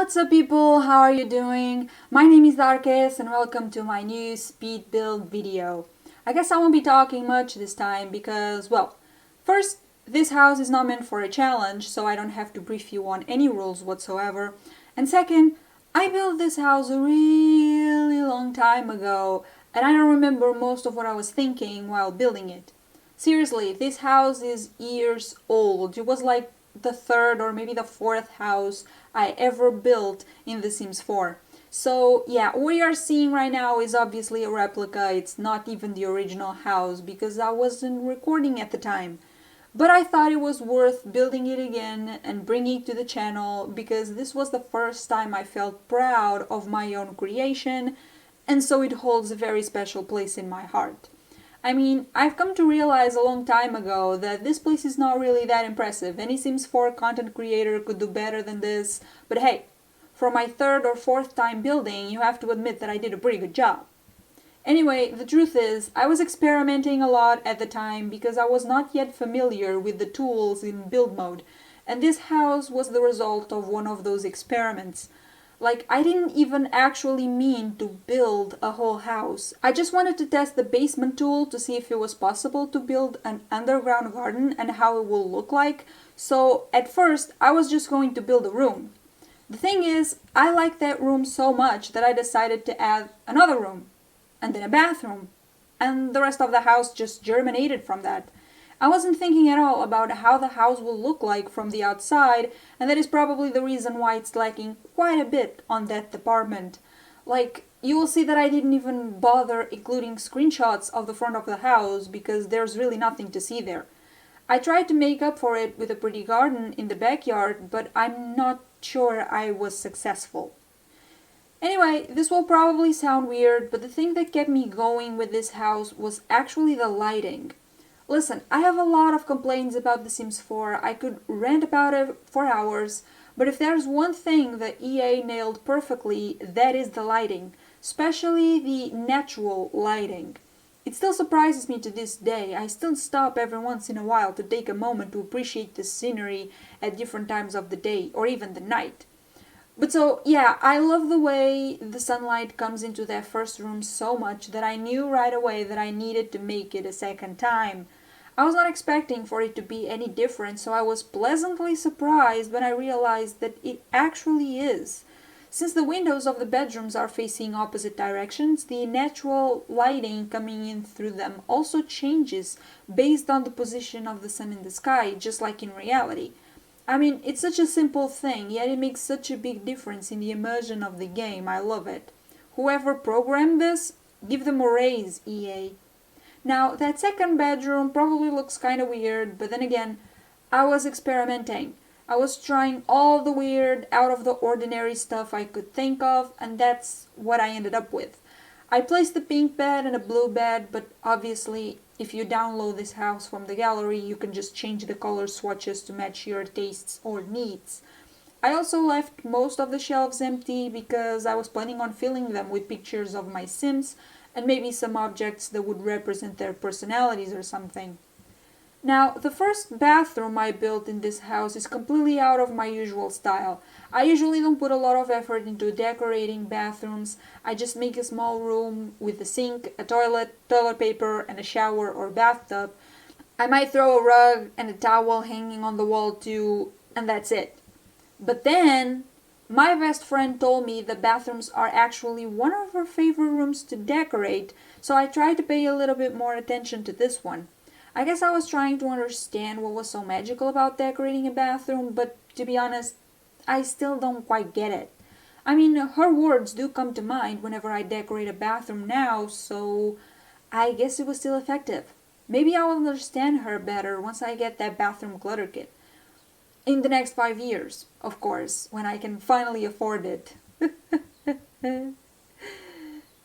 What's up people, how are you doing? My name is Darkes and welcome to my new speed build video. I guess I won't be talking much this time because, well, first, this house is not meant for a challenge, so I don't have to brief you on any rules whatsoever. And second, I built this house a really long time ago and I don't remember most of what I was thinking while building it. Seriously, this house is years old. It was like the third or maybe the fourth house I ever built in The Sims 4. So yeah, what you are seeing right now is obviously a replica. It's not even the original house because I wasn't recording at the time. But I thought it was worth building it again and bringing it to the channel because this was the first time I felt proud of my own creation, and so it holds a very special place in my heart. I mean, I've come to realize a long time ago that this place is not really that impressive. Any Sims 4 content creator could do better than this, but hey, for my third or fourth time building, you have to admit that I did a pretty good job. Anyway, the truth is, I was experimenting a lot at the time because I was not yet familiar with the tools in build mode, and this house was the result of one of those experiments. Like, I didn't even actually mean to build a whole house. I just wanted to test the basement tool to see if it was possible to build an underground garden and how it will look like. So, at first, I was just going to build a room. The thing is, I liked that room so much that I decided to add another room, and then a bathroom, and the rest of the house just germinated from that. I wasn't thinking at all about how the house will look like from the outside, and that is probably the reason why it's lacking quite a bit on that department. Like, you will see that I didn't even bother including screenshots of the front of the house because there's really nothing to see there. I tried to make up for it with a pretty garden in the backyard, but I'm not sure I was successful. Anyway, this will probably sound weird, but the thing that kept me going with this house was actually the lighting. Listen, I have a lot of complaints about The Sims 4. I could rant about it for hours, but if there's one thing that EA nailed perfectly, that is the lighting, especially the natural lighting. It still surprises me to this day. I still stop every once in a while to take a moment to appreciate the scenery at different times of the day or even the night. But so, yeah, I love the way the sunlight comes into that first room so much that I knew right away that I needed to make it a second time. I was not expecting for it to be any different, so I was pleasantly surprised when I realized that it actually is. Since the windows of the bedrooms are facing opposite directions, the natural lighting coming in through them also changes based on the position of the sun in the sky, just like in reality. I mean, it's such a simple thing, yet it makes such a big difference in the immersion of the game. I love it. Whoever programmed this, give them a raise, EA. Now, that second bedroom probably looks kinda weird, but then again, I was experimenting. I was trying all the weird, out of the ordinary stuff I could think of, and that's what I ended up with. I placed a pink bed and a blue bed, but obviously, if you download this house from the gallery, you can just change the color swatches to match your tastes or needs. I also left most of the shelves empty because I was planning on filling them with pictures of my Sims and maybe some objects that would represent their personalities or something. Now, the first bathroom I built in this house is completely out of my usual style. I usually don't put a lot of effort into decorating bathrooms. I just make a small room with a sink, a toilet, toilet paper, and a shower or bathtub. I might throw a rug and a towel hanging on the wall too, and that's it. But then, my best friend told me the bathrooms are actually one of her favorite rooms to decorate, so I tried to pay a little bit more attention to this one. I guess I was trying to understand what was so magical about decorating a bathroom, but to be honest, I still don't quite get it. I mean, her words do come to mind whenever I decorate a bathroom now, so I guess it was still effective. Maybe I will understand her better once I get that bathroom clutter kit. In the next 5 years, of course, when I can finally afford it.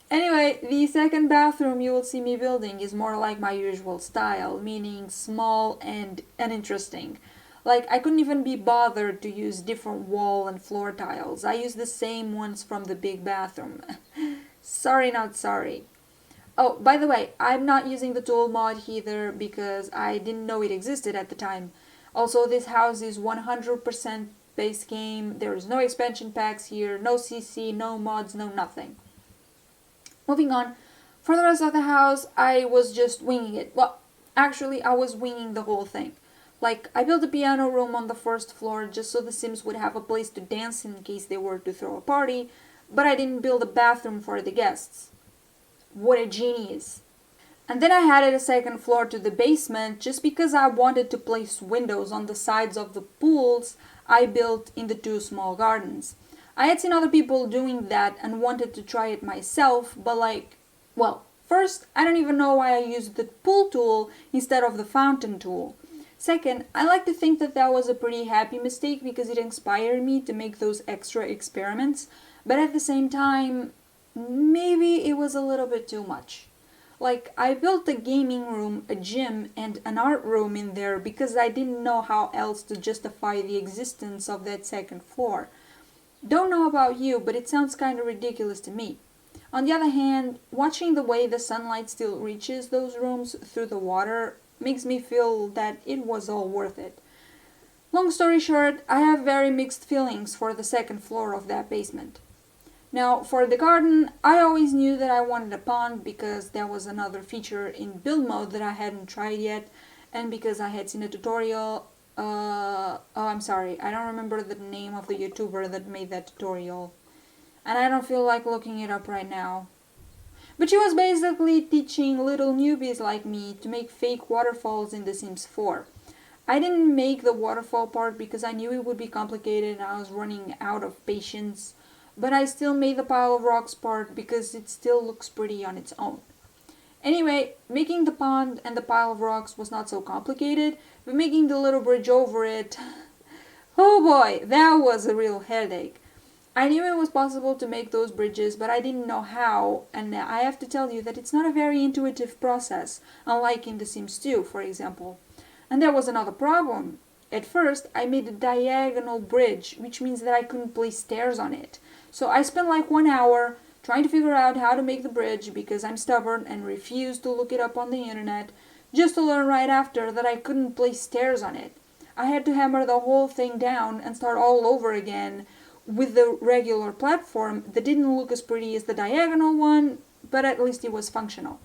Anyway, the second bathroom you will see me building is more like my usual style, meaning small and uninteresting. Like, I couldn't even be bothered to use different wall and floor tiles. I used the same ones from the big bathroom. Sorry, not sorry. Oh, by the way, I'm not using the tool mod either because I didn't know it existed at the time. Also, this house is 100% base game. There's no expansion packs here, no CC, no mods, no nothing. Moving on, for the rest of the house, I was just winging it. Well, actually, I was winging the whole thing. Like, I built a piano room on the first floor just so the Sims would have a place to dance in case they were to throw a party, but I didn't build a bathroom for the guests. What a genius. And then I added a second floor to the basement just because I wanted to place windows on the sides of the pools I built in the 2 small gardens. I had seen other people doing that and wanted to try it myself, but first, I don't even know why I used the pool tool instead of the fountain tool. Second, I like to think that that was a pretty happy mistake because it inspired me to make those extra experiments, but at the same time, maybe it was a little bit too much. Like, I built a gaming room, a gym, and an art room in there because I didn't know how else to justify the existence of that second floor. Don't know about you, but it sounds kind of ridiculous to me. On the other hand, watching the way the sunlight still reaches those rooms through the water makes me feel that it was all worth it. Long story short, I have very mixed feelings for the second floor of that basement. Now, for the garden, I always knew that I wanted a pond because that was another feature in build mode that I hadn't tried yet, and because I had seen a tutorial. I'm sorry, I don't remember the name of the YouTuber that made that tutorial, and I don't feel like looking it up right now. But she was basically teaching little newbies like me to make fake waterfalls in The Sims 4. I didn't make the waterfall part because I knew it would be complicated and I was running out of patience. But I still made the pile of rocks part because it still looks pretty on its own. Anyway, making the pond and the pile of rocks was not so complicated, but making the little bridge over it, oh boy, that was a real headache. I knew it was possible to make those bridges, but I didn't know how, and I have to tell you that it's not a very intuitive process, unlike in The Sims 2, for example. And there was another problem. At first, I made a diagonal bridge, which means that I couldn't place stairs on it. So I spent like 1 hour trying to figure out how to make the bridge because I'm stubborn and refused to look it up on the internet, just to learn right after that I couldn't place stairs on it. I had to hammer the whole thing down and start all over again with the regular platform that didn't look as pretty as the diagonal one, but at least it was functional.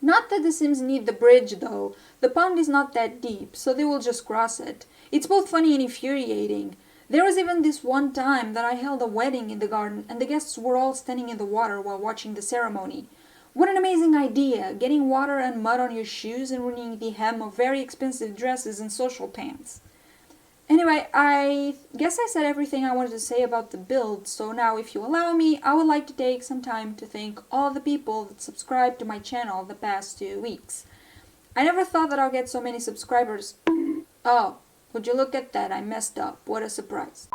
Not that the Sims need the bridge though. The pond is not that deep, so they will just cross it. It's both funny and infuriating. There was even this one time that I held a wedding in the garden and the guests were all standing in the water while watching the ceremony. What an amazing idea, getting water and mud on your shoes and ruining the hem of very expensive dresses and social pants. Anyway, I guess I said everything I wanted to say about the build, so now if you allow me, I would like to take some time to thank all the people that subscribed to my channel the past 2 weeks. I never thought that I'll get so many subscribers. Oh, would you look at that, I messed up, what a surprise.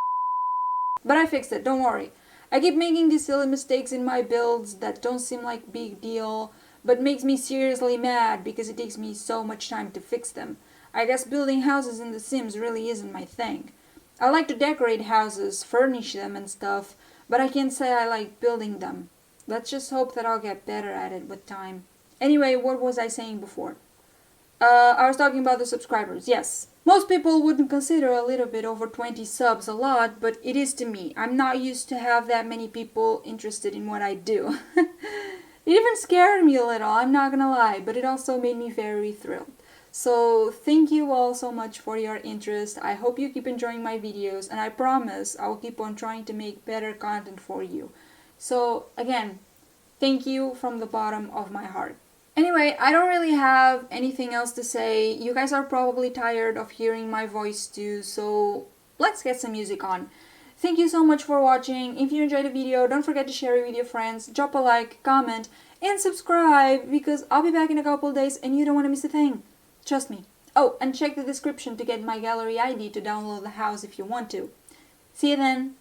But I fixed it, don't worry. I keep making these silly mistakes in my builds that don't seem like big deal, but makes me seriously mad because it takes me so much time to fix them. I guess building houses in The Sims really isn't my thing. I like to decorate houses, furnish them and stuff, but I can't say I like building them. Let's just hope that I'll get better at it with time. Anyway, what was I saying before? I was talking about the subscribers, yes. Most people wouldn't consider a little bit over 20 subs a lot, but it is to me. I'm not used to have that many people interested in what I do. It even scared me a little, I'm not gonna lie, but it also made me very thrilled. So thank you all so much for your interest. I hope you keep enjoying my videos and I promise I'll keep on trying to make better content for you. So again, thank you from the bottom of my heart. Anyway, I don't really have anything else to say. You guys are probably tired of hearing my voice too, so let's get some music on. Thank you so much for watching. If you enjoyed the video, don't forget to share it with your friends, drop a like, comment, and subscribe because I'll be back in a couple of days and you don't want to miss a thing. Trust me. Oh, and check the description to get my gallery ID to download the house if you want to. See you then.